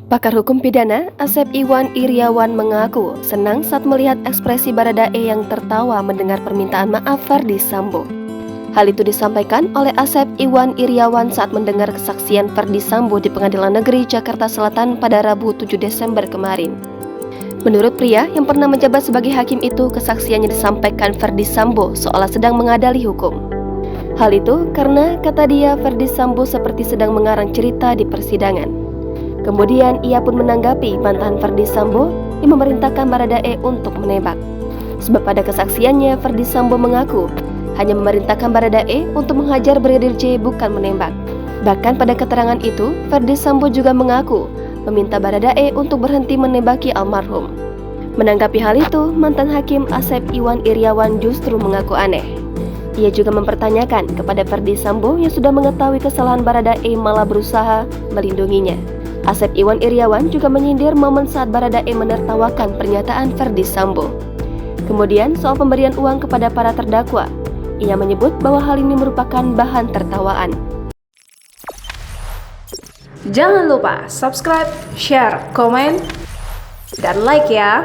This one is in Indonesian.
Pakar hukum pidana Asep Iwan Iriawan mengaku senang saat melihat ekspresi Baradae yang tertawa mendengar permintaan maaf Ferdy Sambo. Hal itu disampaikan oleh Asep Iwan Iriawan saat mendengar kesaksian Ferdy Sambo di Pengadilan Negeri Jakarta Selatan pada Rabu 7 Desember kemarin. Menurut pria yang pernah menjabat sebagai hakim itu, kesaksiannya disampaikan Ferdy Sambo seolah sedang mengadali hukum. Hal itu karena, kata dia, Ferdy Sambo seperti sedang mengarang cerita di persidangan. Kemudian ia pun menanggapi bantahan Ferdy Sambo yang memerintahkan Baradae untuk menembak. Sebab pada kesaksiannya Ferdy Sambo mengaku hanya memerintahkan Baradae untuk menghajar Brigadir J, bukan menembak. Bahkan pada keterangan itu, Ferdy Sambo juga mengaku meminta Baradae untuk berhenti menembaki almarhum. Menanggapi hal itu, mantan hakim Asep Iwan Iriawan justru mengaku aneh. Ia juga mempertanyakan kepada Ferdy Sambo yang sudah mengetahui kesalahan Baradae malah berusaha melindunginya. Asep Iwan Iriawan juga menyindir momen saat Baradae menertawakan pernyataan Ferdy Sambo. Kemudian soal pemberian uang kepada para terdakwa, ia menyebut bahwa hal ini merupakan bahan tertawaan. Jangan lupa subscribe, share, komen, dan like ya!